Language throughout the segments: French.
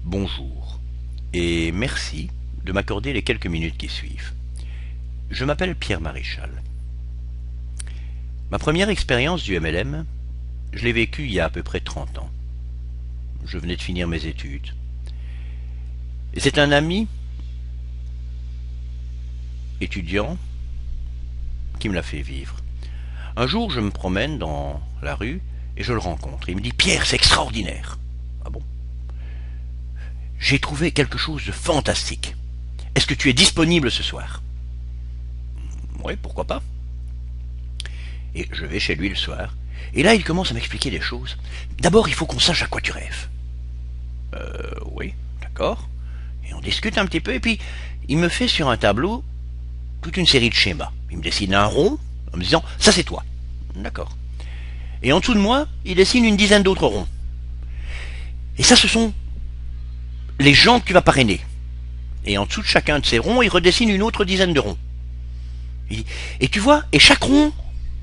Bonjour, et merci de m'accorder les quelques minutes qui suivent. Je m'appelle Pierre Maréchal. Ma première expérience du MLM, je l'ai vécue il y a à peu près 30 ans. Je venais de finir mes études. Et c'est un ami, étudiant, qui me l'a fait vivre. Un jour, je me promène dans la rue et je le rencontre. Il me dit « Pierre, c'est extraordinaire !» Ah bon ? J'ai trouvé quelque chose de fantastique. Est-ce que tu es disponible ce soir? Oui, pourquoi pas. Et je vais chez lui le soir. Et là, il commence à m'expliquer des choses. D'abord, il faut qu'on sache à quoi tu rêves. Oui, d'accord. Et on discute un petit peu, et puis il me fait sur un tableau toute une série de schémas. Il me dessine un rond, en me disant, ça c'est toi. D'accord. Et en dessous de moi, il dessine une dizaine d'autres ronds. Et ça, ce sont les gens que tu vas parrainer. Et en dessous de chacun de ces ronds, il redessine une autre dizaine de ronds. Et tu vois, et chaque rond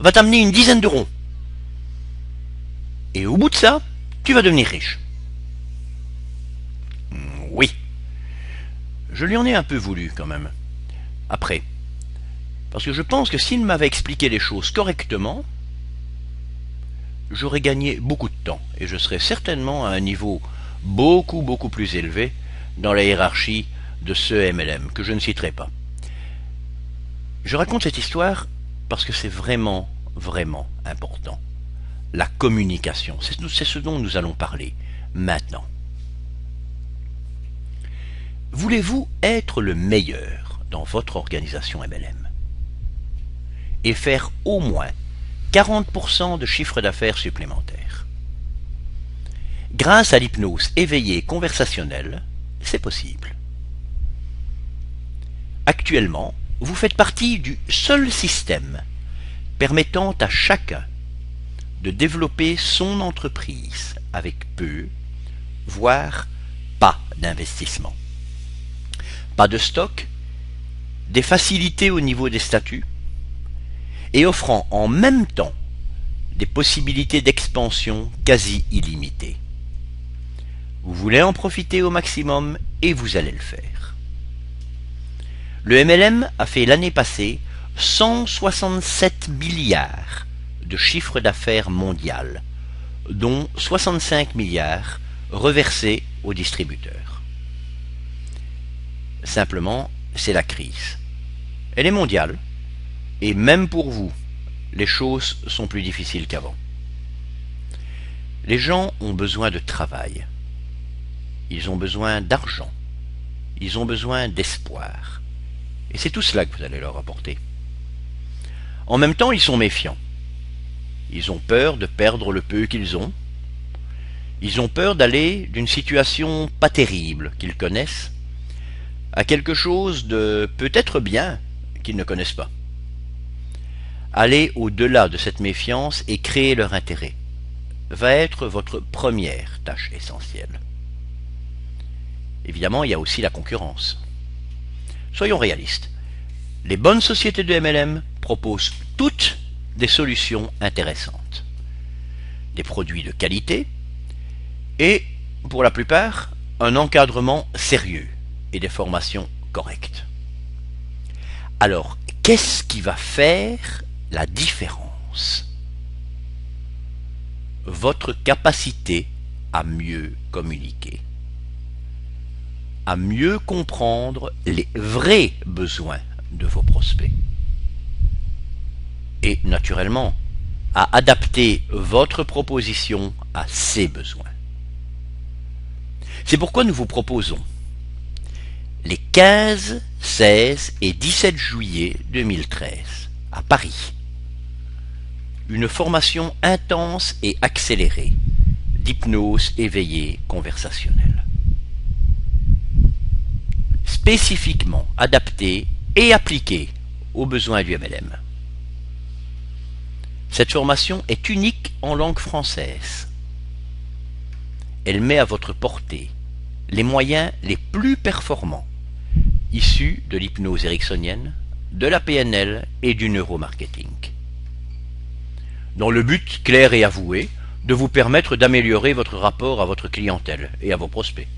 va t'amener une dizaine de ronds. Et au bout de ça, tu vas devenir riche. Oui. Je lui en ai un peu voulu quand même. Après. Parce que je pense que s'il m'avait expliqué les choses correctement, j'aurais gagné beaucoup de temps. Et je serais certainement à un niveau beaucoup plus élevé dans la hiérarchie de ce MLM, que je ne citerai pas. Je raconte cette histoire parce que c'est vraiment important. La communication, c'est ce dont nous allons parler maintenant. Voulez-vous être le meilleur dans votre organisation MLM et faire au moins 40% de chiffre d'affaires supplémentaire? Grâce à l'hypnose éveillée conversationnelle, c'est possible. Actuellement, vous faites partie du seul système permettant à chacun de développer son entreprise avec peu, voire pas d'investissement. Pas de stock, des facilités au niveau des statuts, et offrant en même temps des possibilités d'expansion quasi illimitées. Vous voulez en profiter au maximum et vous allez le faire. Le MLM a fait l'année passée 167 milliards de chiffre d'affaires mondial, dont 65 milliards reversés aux distributeurs. Simplement, c'est la crise. Elle est mondiale, et même pour vous, les choses sont plus difficiles qu'avant. Les gens ont besoin de travail. Ils ont besoin d'argent. Ils ont besoin d'espoir. Et c'est tout cela que vous allez leur apporter. En même temps, ils sont méfiants. Ils ont peur de perdre le peu qu'ils ont. Ils ont peur d'aller d'une situation pas terrible qu'ils connaissent à quelque chose de peut-être bien qu'ils ne connaissent pas. Aller au-delà de cette méfiance et créer leur intérêt va être votre première tâche essentielle. Évidemment, il y a aussi la concurrence. Soyons réalistes. Les bonnes sociétés de MLM proposent toutes des solutions intéressantes. Des produits de qualité et, pour la plupart, un encadrement sérieux et des formations correctes. Alors, qu'est-ce qui va faire la différence? Votre capacité à mieux communiquer, à mieux comprendre les vrais besoins de vos prospects et, naturellement, à adapter votre proposition à ces besoins. C'est pourquoi nous vous proposons les 15, 16 et 17 juillet 2013 à Paris une formation intense et accélérée d'hypnose éveillée conversationnelle, spécifiquement adaptée et appliquée aux besoins du MLM. Cette formation est unique en langue française. Elle met à votre portée les moyens les plus performants issus de l'hypnose ericksonienne, de la PNL et du neuromarketing, dans le but clair et avoué de vous permettre d'améliorer votre rapport à votre clientèle et à vos prospects.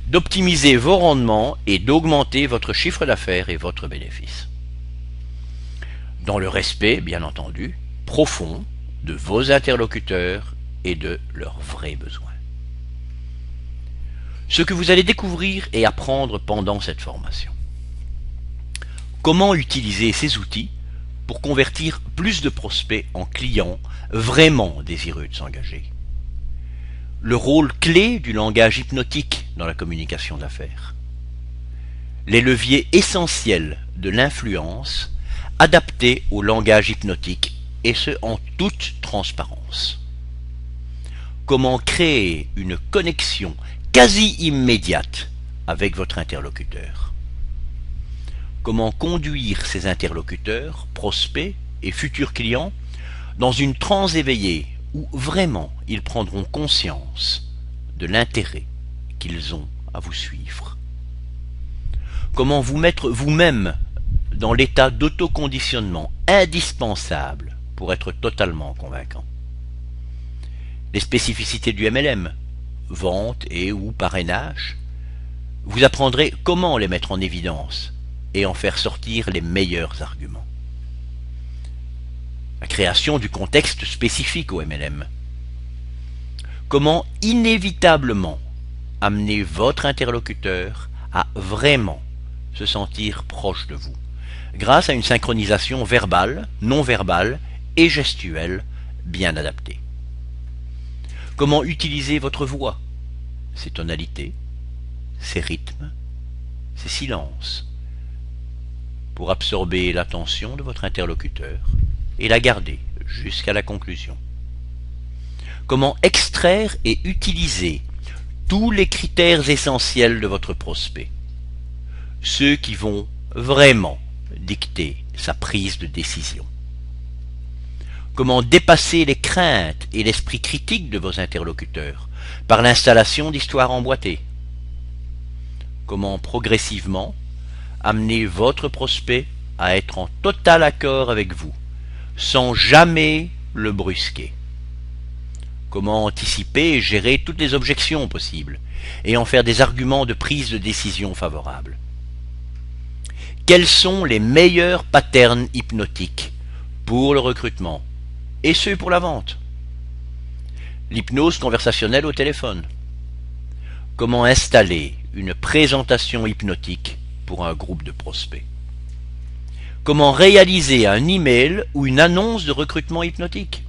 d'optimiser vos rendements et d'augmenter votre chiffre d'affaires et votre bénéfice. Dans le respect, bien entendu, profond de vos interlocuteurs et de leurs vrais besoins. Ce que vous allez découvrir et apprendre pendant cette formation. Comment utiliser ces outils pour convertir plus de prospects en clients vraiment désireux de s'engager. Le rôle clé du langage hypnotique dans la communication d'affaires. Les leviers essentiels de l'influence adaptés au langage hypnotique et ce en toute transparence. Comment créer une connexion quasi immédiate avec votre interlocuteur. Comment conduire ces interlocuteurs, prospects et futurs clients dans une transe éveillée où vraiment ils prendront conscience de l'intérêt qu'ils ont à vous suivre. Comment vous mettre vous-même dans l'état d'autoconditionnement indispensable pour être totalement convaincant. Les spécificités du MLM, vente et ou parrainage, vous apprendrez comment les mettre en évidence et en faire sortir les meilleurs arguments. La création du contexte spécifique au MLM. Comment inévitablement amener votre interlocuteur à vraiment se sentir proche de vous, grâce à une synchronisation verbale, non verbale et gestuelle bien adaptée. Comment utiliser votre voix, ses tonalités, ses rythmes, ses silences, pour absorber l'attention de votre interlocuteur et la garder jusqu'à la conclusion. Comment extraire et utiliser tous les critères essentiels de votre prospect, ceux qui vont vraiment dicter sa prise de décision. Comment dépasser les craintes et l'esprit critique de vos interlocuteurs par l'installation d'histoires emboîtées. Comment progressivement amener votre prospect à être en total accord avec vous, sans jamais le brusquer. Comment anticiper et gérer toutes les objections possibles, et en faire des arguments de prise de décision favorables. Quels sont les meilleurs patterns hypnotiques pour le recrutement, et ceux pour la vente? L'hypnose conversationnelle au téléphone. Comment installer une présentation hypnotique pour un groupe de prospects? Comment réaliser un email ou une annonce de recrutement hypnotique?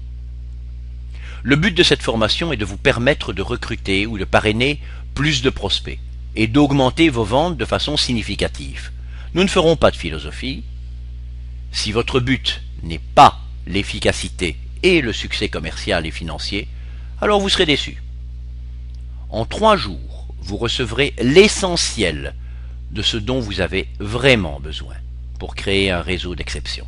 Le but de cette formation est de vous permettre de recruter ou de parrainer plus de prospects et d'augmenter vos ventes de façon significative. Nous ne ferons pas de philosophie. Si votre but n'est pas l'efficacité et le succès commercial et financier, alors vous serez déçu. En 3 jours, vous recevrez l'essentiel de ce dont vous avez vraiment besoin pour créer un réseau d'exception.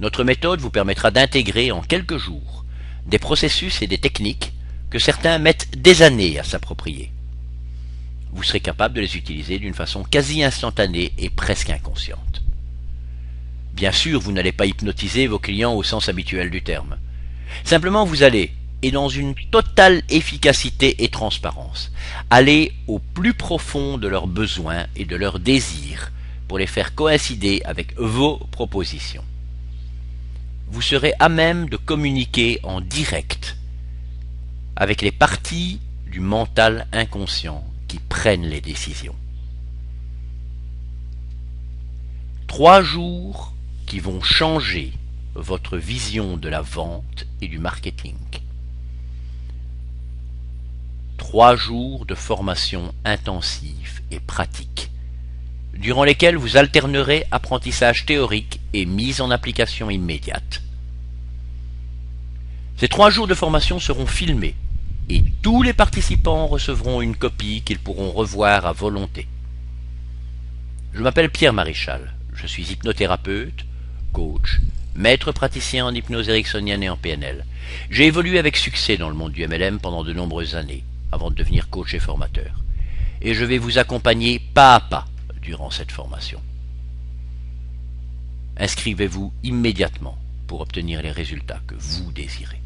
Notre méthode vous permettra d'intégrer en quelques jours des processus et des techniques que certains mettent des années à s'approprier. Vous serez capable de les utiliser d'une façon quasi instantanée et presque inconsciente. Bien sûr, vous n'allez pas hypnotiser vos clients au sens habituel du terme. Simplement, vous allez, et dans une totale efficacité et transparence, aller au plus profond de leurs besoins et de leurs désirs pour les faire coïncider avec vos propositions. Vous serez à même de communiquer en direct avec les parties du mental inconscient qui prennent les décisions. 3 jours qui vont changer votre vision de la vente et du marketing. 3 jours de formation intensive et pratique, durant lesquels vous alternerez apprentissage théorique et mise en application immédiate. Ces 3 jours de formation seront filmés et tous les participants recevront une copie qu'ils pourront revoir à volonté. Je m'appelle Pierre Maréchal, je suis hypnothérapeute, coach, maître praticien en hypnose ericksonienne et en PNL. J'ai évolué avec succès dans le monde du MLM pendant de nombreuses années, avant de devenir coach et formateur. Et je vais vous accompagner pas à pas durant cette formation. Inscrivez-vous immédiatement pour obtenir les résultats que vous désirez.